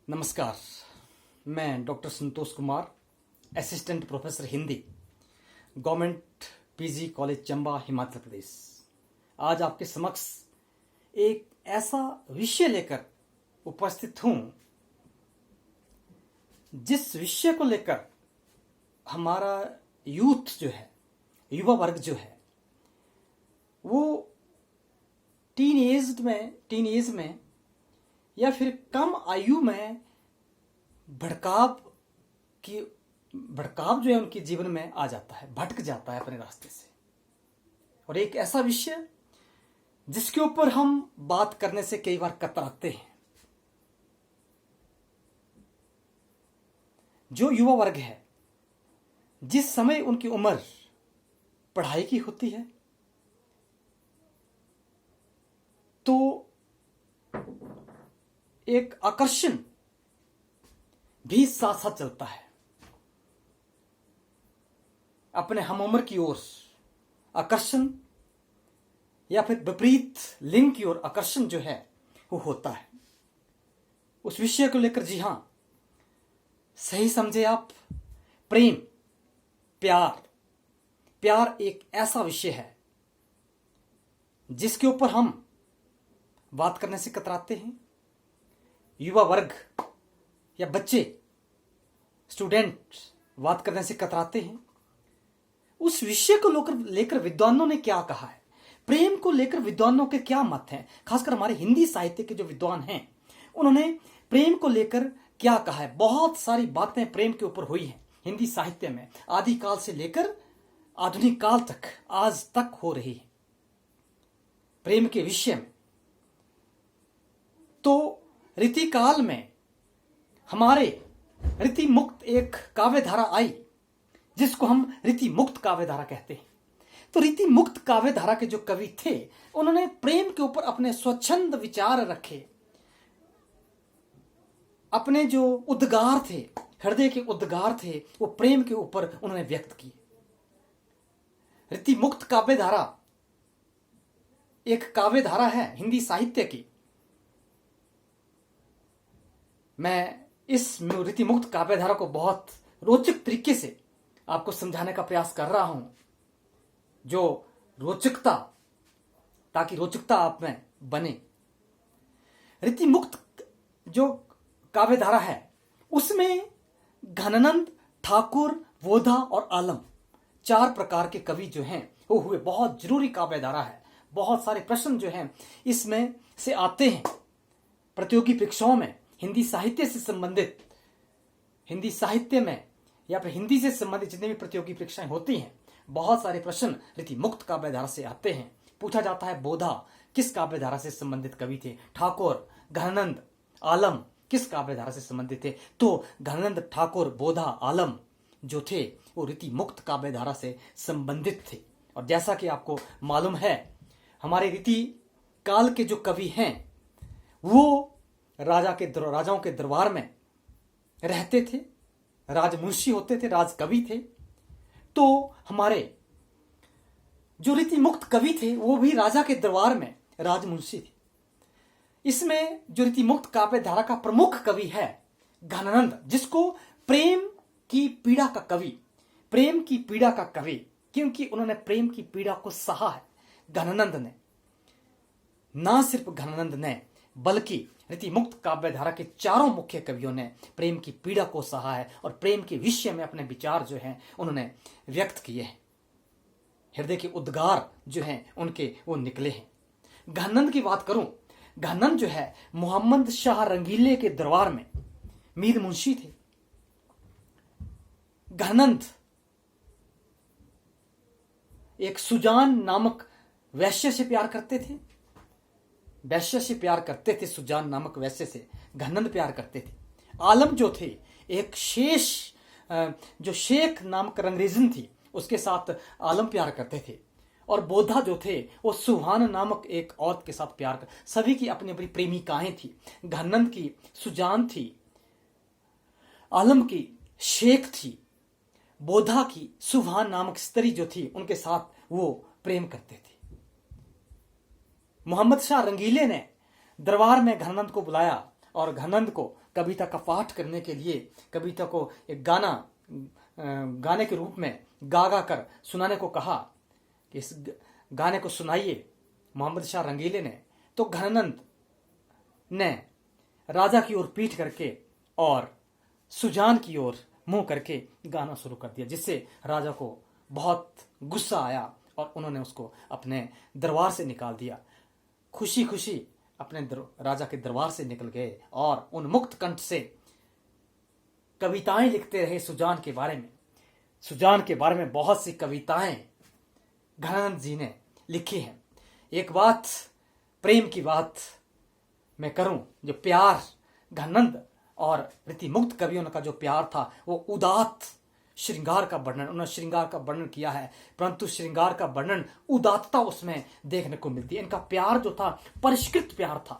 नमस्कार। मैं doctor Santosh Kumar, assistant professor Hindi, government PG college Chamba, Himachal Pradesh. आज आपके समक्ष एक ऐसा विषय लेकर उपस्थित हूं जिस विषय को लेकर हमारा यूथ जो है, युवा वर्ग जो है, वो टीन एज में या फिर कम आयु में भड़काव जो है उनके जीवन में आ जाता है, भटक जाता है अपने रास्ते से। और एक ऐसा विषय जिसके ऊपर हम बात करने से कई बार कतराते हैं। जो युवा वर्ग है, जिस समय उनकी उम्र पढ़ाई की होती है, तो एक आकर्षण भी साथ साथ चलता है। अपने हम उम्र की ओर आकर्षण या फिर विपरीत लिंग की ओर आकर्षण जो है वो होता है। उस विषय को लेकर, जी हां, सही समझे आप, प्रेम, प्यार एक ऐसा विषय है जिसके ऊपर हम बात करने से कतराते हैं। युवा वर्ग या बच्चे, स्टूडेंट बात करने से कतराते हैं। उस विषय को लेकर विद्वानों ने क्या कहा है, प्रेम को लेकर विद्वानों के क्या मत हैं, खासकर हमारे हिंदी साहित्य के जो विद्वान हैं, उन्होंने प्रेम को लेकर क्या कहा है। बहुत सारी बातें प्रेम के ऊपर हुई हैं हिंदी साहित्य में, आदिकाल से लेकर आधुनिक काल तक, आज तक हो रही है प्रेम के विषय में। तो रीतिकाल में हमारे रीति मुक्त एक काव्यधारा आई जिसको हम रीति मुक्त काव्यधारा कहते हैं। तो रीति मुक्त काव्यधारा के जो कवि थे, उन्होंने प्रेम के ऊपर अपने स्वच्छंद विचार रखे, अपने जो उद्गार थे, हृदय के उद्गार थे, वो प्रेम के ऊपर उन्होंने व्यक्त किए। रीति मुक्त काव्यधारा एक काव्यधारा है हिंदी साहित्य की। मैं इस रीति मुक्त काव्यधारा को बहुत रोचक तरीके से आपको समझाने का प्रयास कर रहा हूं, जो रोचकता, ताकि रोचकता आप में बने। रीति मुक्त जो काव्यधारा है उसमें घनानंद, ठाकुर, बोधा और आलम, 4 प्रकार के कवि जो हैं वो हुए। बहुत जरूरी काव्यधारा है। बहुत सारे प्रश्न जो हैं इसमें से आते हैं प्रतियोगी परीक्षाओं में। हिंदी साहित्य से संबंधित, हिंदी साहित्य में या फिर हिंदी से संबंधित जितनी भी प्रतियोगी परीक्षाएं होती हैं, बहुत सारे प्रश्न रीति मुक्त काव्यधारा से आते हैं। पूछा जाता है, बोधा किस काव्यधारा से संबंधित कवि थे, ठाकुर, घनानंद, आलम किस काव्यधारा से संबंधित थे। तो घनानंद, ठाकुर, बोधा, आलम जो थे वो रीति मुक्त काव्यधारा से संबंधित थे। और जैसा कि आपको मालूम है, हमारे रीति काल के जो कवि हैं वो राजाओं के दरबार में रहते थे, राजमुंशी होते थे, राजकवि थे। तो हमारे जो रीति मुक्त कवि थे वो भी राजा के दरबार में राजमुंशी थे। इसमें जो रीति मुक्त काव्यधारा का प्रमुख कवि है घनानंद, जिसको प्रेम की पीड़ा का कवि, क्योंकि उन्होंने प्रेम की पीड़ा को सहा है घनानंद ने। ना सिर्फ घनानंद ने, बल्कि रीति मुक्त काव्यधारा के 4 मुख्य कवियों ने प्रेम की पीड़ा को सहा है और प्रेम के विषय में अपने विचार जो हैं उन्होंने व्यक्त किए हैं। हृदय के उद्गार जो हैं उनके वो निकले हैं। घनानंद की बात करूं, घनानंद जो है मोहम्मद शाह रंगीले के दरबार में मीर मुंशी थे। घनानंद एक सुजान नामक वैश्य से प्यार करते थे। सुजान नामक वैश्य से घनानंद प्यार करते थे। आलम जो थे एक जो शेख नामक रंगरेजन थी, उसके साथ आलम प्यार करते थे। और बोधा जो थे वो सुहान नामक एक औरत के साथ प्यार कर, सभी की अपनी अपनी प्रेमिकाएं थी। घनानंद की सुजान थी, आलम की शेख थी, बोधा की सुहान नामक स्त्री जो थी उनके साथ वो प्रेम करते थे। मोहम्मद शाह रंगीले ने दरबार में घनानंद को बुलाया और घनंद को कविता का पाठ करने के लिए कविता को एक गाने के रूप में गा कर सुनाने को कहा कि इस गाने को सुनाइए मोहम्मद शाह रंगीले ने, तो घनंद ने राजा की ओर पीठ करके और सुजान की ओर मुंह करके गाना शुरू कर दिया, जिससे राजा को बहुत गुस्सा आया और उन्होंने उसको अपने दरबार से निकाल दिया। खुशी खुशी अपने राजा के दरबार से निकल गए और उन मुक्त कंठ से कविताएं लिखते रहे सुजान के बारे में। सुजान के बारे में बहुत सी कविताएं घनंद जी ने लिखी हैं। एक बात, प्रेम की बात मैं करूं, जो प्यार घनंद और रीतिमुक्त कवियों का जो प्यार था वो उदात्त श्रृंगार का वर्णन, उन्होंने श्रृंगार का वर्णन किया है, परंतु श्रृंगार का वर्णन उदात्तता उसमें देखने को मिलती है। इनका प्यार जो था परिष्कृत प्यार था,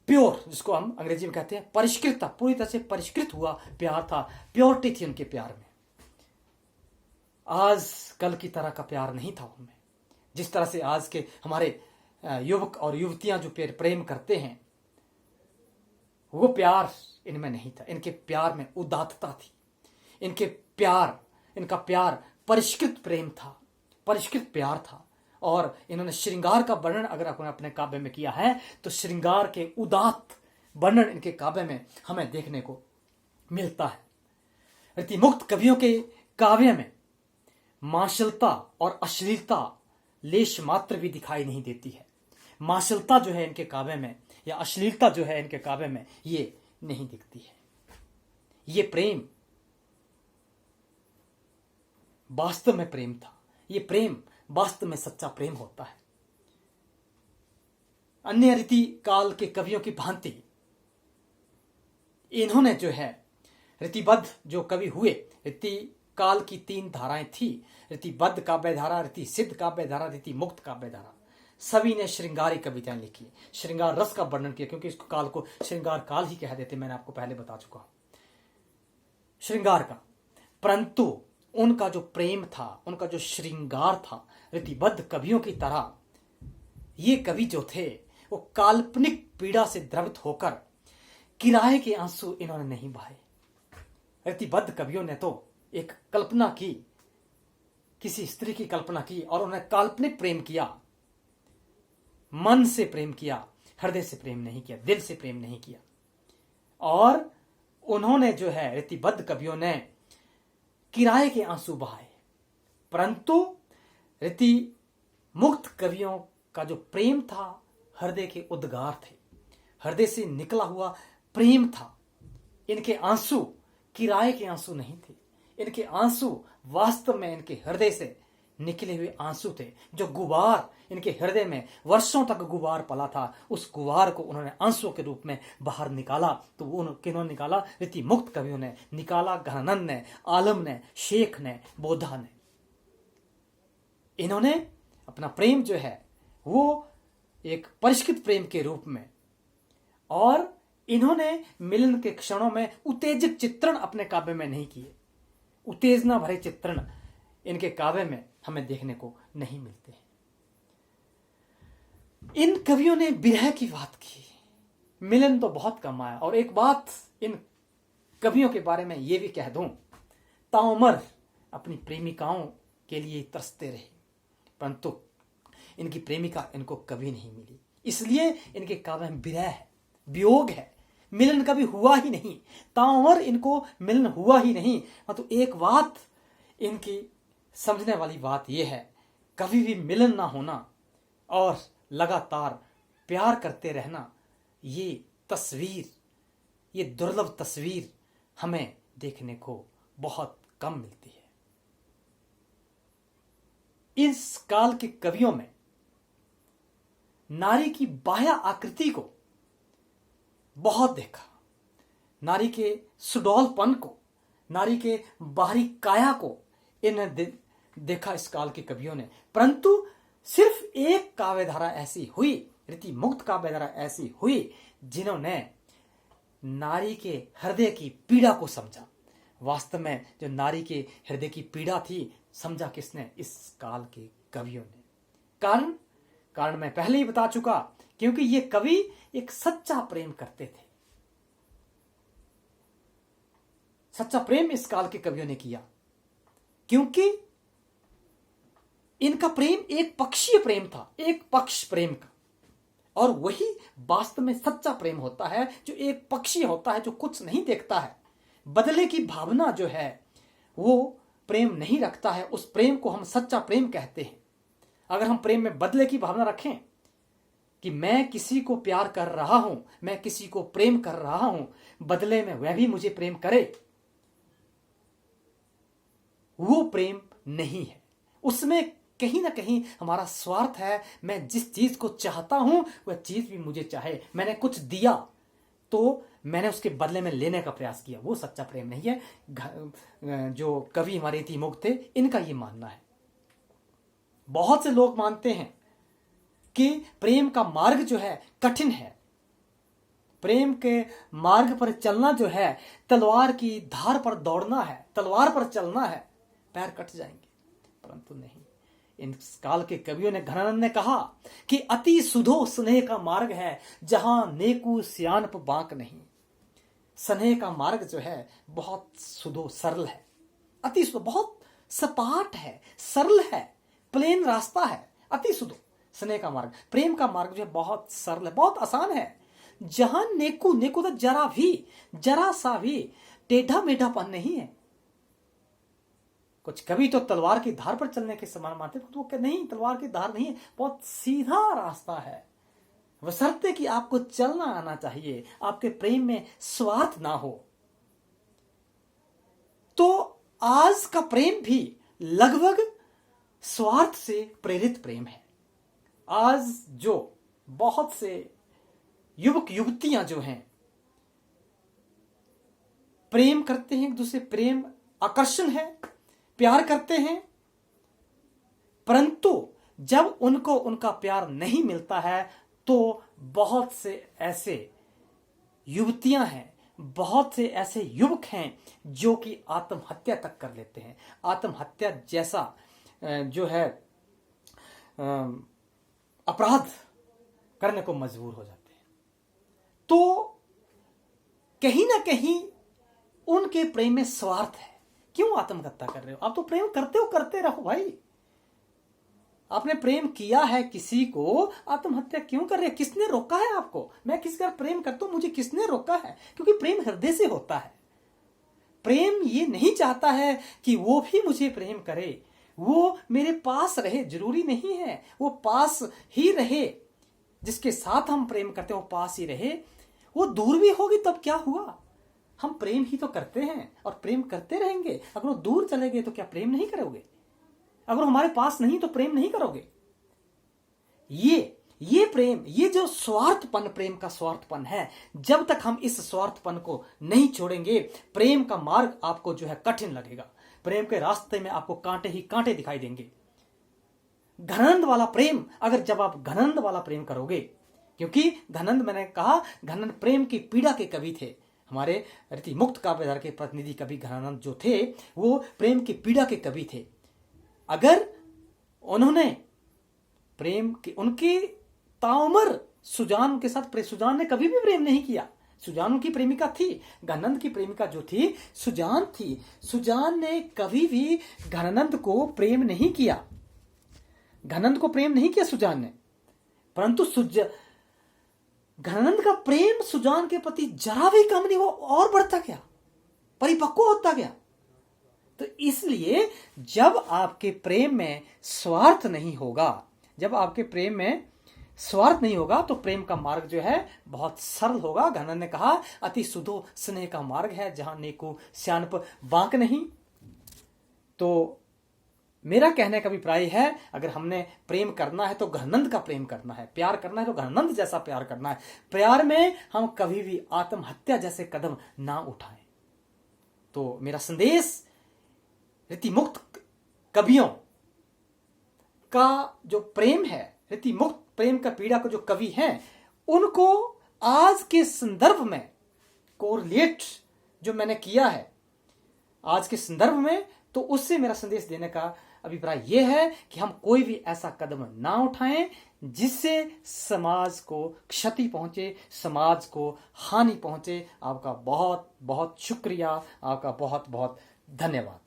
प्योर, जिसको हम अंग्रेजी में कहते हैं परिष्कृत था, पूरी तरह से परिष्कृत हुआ प्यार था, प्योरिटी थी उनके प्यार में। आज कल की तरह का प्यार नहीं था उनमें, जिस तरह से आज के हमारे युवक और युवतियां जो प्रेम करते हैं, वो प्यार इनमें नहीं था। इनके प्यार में उदात्तता थी, इनका प्यार परिष्कृत प्रेम था, परिष्कृत प्यार था। और इन्होंने श्रृंगार का वर्णन अगर अपने काव्य में किया है तो श्रृंगार के उदात्त वर्णन इनके काव्य में हमें देखने को मिलता है। रीतिमुक्त कवियों के काव्य में माशलता और अश्लीलता लेश मात्र भी दिखाई नहीं देती है। माशलता जो है इनके काव्य में या अश्लीलता जो है इनके काव्य में ये नहीं दिखती है। ये प्रेम वास्तव में प्रेम था, ये प्रेम वास्तव में सच्चा प्रेम होता है। अन्य रीति काल के कवियों की भांति इन्होंने जो है रीतिबद्ध जो कवि हुए, रीति काल की 3 धाराएं थी, रीतिबद्ध काव्य धारा, रीति सिद्ध काव्य धारा, रीति मुक्त काव्य धारा। सभी ने श्रृंगारी कविताएं लिखी, श्रृंगार रस का वर्णन किया, क्योंकि इस काल को श्रृंगार काल ही कह देते, मैंने आपको पहले बता चुका हूं श्रृंगार का। परंतु उनका जो प्रेम था, उनका जो श्रृंगार था, रीतिबद्ध कवियों की तरह ये कवि जो थे वो काल्पनिक पीड़ा से द्रवित होकर किराए के आंसू इन्होंने नहीं बहाए। रीतिबद्ध कवियों ने तो एक कल्पना की, किसी स्त्री की कल्पना की और उन्होंने काल्पनिक प्रेम किया, मन से प्रेम किया, हृदय से प्रेम नहीं किया, दिल से प्रेम नहीं किया। और उन्होंने जो है रीतिबद्ध कवियों ने किराए के आंसू बहाए। परंतु रीति मुक्त कवियों का जो प्रेम था हृदय के उद्गार थे, हृदय से निकला हुआ प्रेम था। इनके आंसू किराए के आंसू नहीं थे, इनके आंसू वास्तव में इनके हृदय से निकले हुए आंसू थे। जो गुबार इनके हृदय में वर्षों तक गुबार पला था, उस गुबार को उन्होंने आंसुओं के रूप में बाहर निकाला। तो वो किन्होंने निकाला? रीति मुक्त कवियों ने निकाला, घनानंद ने, आलम ने, शेख ने, बोधा ने। इन्होंने अपना प्रेम जो है वो एक परिष्कृत प्रेम के रूप में, और इन्होंने मिलन के क्षणों में उत्तेजित चित्रण अपने काव्य में नहीं किए। उत्तेजना भरे चित्रण इनके काव्य में हमें देखने को नहीं मिलते हैं। इन कवियों ने विरह की बात की, मिलन तो बहुत कम आया। और एक बात इन कवियों के बारे में यह भी कह दूं, ताउमर अपनी प्रेमिकाओं के लिए तरसते रहे, परंतु इनकी प्रेमिका इनको कभी नहीं मिली। इसलिए इनके काव्य में विरह है, वियोग है, मिलन कभी हुआ ही नहीं। ताउमर इनको मिलन हुआ ही नहीं। तो एक बात इनकी समझने वाली बात यह है, कभी भी मिलन ना होना और लगातार प्यार करते रहना, ये तस्वीर, ये दुर्लभ तस्वीर हमें देखने को बहुत कम मिलती है। इस काल के कवियों में नारी की बाह्य आकृति को बहुत देखा, नारी के सुडौलपन को, नारी के बाहरी काया को इन्हें देखा इस काल के कवियों ने। परंतु सिर्फ एक काव्यधारा ऐसी हुई, रीति मुक्त काव्यधारा ऐसी हुई, जिन्होंने नारी के हृदय की पीड़ा को समझा। वास्तव में जो नारी के हृदय की पीड़ा थी, समझा किसने? इस काल के कवियों ने। कारण कारण मैं पहले ही बता चुका, क्योंकि ये कवि एक सच्चा प्रेम करते थे। सच्चा प्रेम इस काल के कवियों ने किया, क्योंकि इनका प्रेम एक पक्षीय प्रेम था, एक पक्ष प्रेम का। और वही वास्तव में सच्चा प्रेम होता है, जो एक पक्षी होता है, जो कुछ नहीं देखता है, बदले की भावना जो है वो प्रेम नहीं रखता है। उस प्रेम को हम सच्चा प्रेम कहते हैं। अगर हम प्रेम में बदले की भावना रखें कि मैं किसी को प्यार कर रहा हूं, मैं किसी को प्रेम कर रहा हूं, बदले में वह भी मुझे प्रेम करे, वो प्रेम नहीं है। उसमें कहीं ना कहीं हमारा स्वार्थ है। मैं जिस चीज को चाहता हूं वह चीज भी मुझे चाहे। मैंने कुछ दिया तो मैंने उसके बदले में लेने का प्रयास किया, वो सच्चा प्रेम नहीं है। जो कवि हमारे इति मुक्त थे, इनका ये मानना है। बहुत से लोग मानते हैं कि प्रेम का मार्ग जो है कठिन है। प्रेम के मार्ग पर चलना जो है तलवार की धार पर दौड़ना है, तलवार पर चलना है, पैर कट जाएंगे। परंतु नहीं, इन काल के कवियों ने, घनानंद ने कहा कि अति सुधो स्नेह का मार्ग है, जहां नेकू सियानप बांक नहीं। स्नेह का मार्ग जो है बहुत सुधो, सरल है, अति सुधो, बहुत सपाट है, सरल है, प्लेन रास्ता है, अति सुधो स्नेह का मार्ग। प्रेम का मार्ग जो है बहुत सरल है, बहुत आसान है, जहां नेकू, नेकू तो जरा सा भी टेढ़ा मेढ़ापन नहीं है। कुछ कवि तो तलवार की धार पर चलने के समान मानते, तो नहीं, तलवार की धार नहीं है, बहुत सीधा रास्ता है, बशर्ते कि आपको चलना आना चाहिए, आपके प्रेम में स्वार्थ ना हो। तो आज का प्रेम भी लगभग स्वार्थ से प्रेरित प्रेम है। आज जो बहुत से युवक युवतियां जो हैं प्रेम करते हैं एक दूसरे, प्रेम आकर्षण है, प्यार करते हैं, परंतु जब उनको उनका प्यार नहीं मिलता है तो बहुत से ऐसे युवतियां हैं, बहुत से ऐसे युवक हैं जो कि आत्महत्या तक कर लेते हैं। आत्महत्या जैसा जो है अपराध करने को मजबूर हो जाते हैं। तो कहीं ना कहीं उनके प्रेम में स्वार्थ है। क्यों आत्महत्या कर रहे हो? आप तो प्रेम करते हो, करते रहो भाई। आपने प्रेम किया है किसी को, आत्महत्या क्यों कर रहे हैं? किसने रोका है आपको? मैं किसी का प्रेम करता हूं, मुझे किसने रोका है? क्योंकि प्रेम हृदय से होता है। प्रेम ये नहीं चाहता है कि वो भी मुझे प्रेम करे, वो मेरे पास रहे, जरूरी नहीं है वो पास ही रहे। जिसके साथ हम प्रेम करते हैं वो पास ही रहे। वो दूर भी होगी तब क्या हुआ? हम प्रेम ही तो करते हैं और प्रेम करते रहेंगे। अगर वो दूर चले गए तो क्या प्रेम नहीं करोगे? अगर हमारे पास नहीं तो प्रेम नहीं करोगे? ये प्रेम, ये जो स्वार्थपन, प्रेम का स्वार्थपन है, जब तक हम इस स्वार्थपन को नहीं छोड़ेंगे, प्रेम का मार्ग आपको जो है कठिन लगेगा। प्रेम के रास्ते में आपको कांटे ही कांटे दिखाई देंगे। घनंद वाला प्रेम, अगर जब आप घनंद वाला प्रेम करोगे, क्योंकि घनंद, मैंने कहा घनंद प्रेम की पीड़ा के कवि थे। हमारे रीति मुक्त काव्यधारा के प्रतिनिधि कवि घनानंद जो थे, वो प्रेम की पीड़ा के कवि थे। अगर उन्होंने प्रेम की, उनकी ताउमर सुजान के साथ, सुजान ने कभी भी प्रेम नहीं किया। सुजान उनकी प्रेमिका थी, घनानंद की प्रेमिका जो थी सुजान थी। सुजान ने कभी भी घनानंद को प्रेम नहीं किया, घनानंद को प्रेम नहीं किया सुजान ने, परंतु घनानंद का प्रेम सुजान के प्रति जरा भी कम नहीं, वो और बढ़ता गया, परिपक्व होता गया। तो इसलिए जब आपके प्रेम में स्वार्थ नहीं होगा, जब आपके प्रेम में स्वार्थ नहीं होगा तो प्रेम का मार्ग जो है बहुत सरल होगा। घनानंद ने कहा अति सुधो स्नेह का मार्ग है, जहां नेको श्यानप बांक नहीं। तो मेरा कहने का अभिप्राय है, अगर हमने प्रेम करना है तो घनानंद का प्रेम करना है, प्यार करना है तो घनानंद जैसा प्यार करना है। प्यार में हम कभी भी आत्महत्या जैसे कदम ना उठाएं। तो मेरा संदेश रीति मुक्त कवियों का जो प्रेम है, रीति मुक्त प्रेम का पीड़ा को जो कवि हैं, उनको आज के संदर्भ में कोरिलेट जो मैंने किया है आज के संदर्भ में, तो उससे मेरा संदेश देने का अभिप्राय यह है कि हम कोई भी ऐसा कदम ना उठाएं जिससे समाज को क्षति पहुंचे, समाज को हानि पहुंचे। आपका बहुत बहुत शुक्रिया, आपका बहुत बहुत धन्यवाद।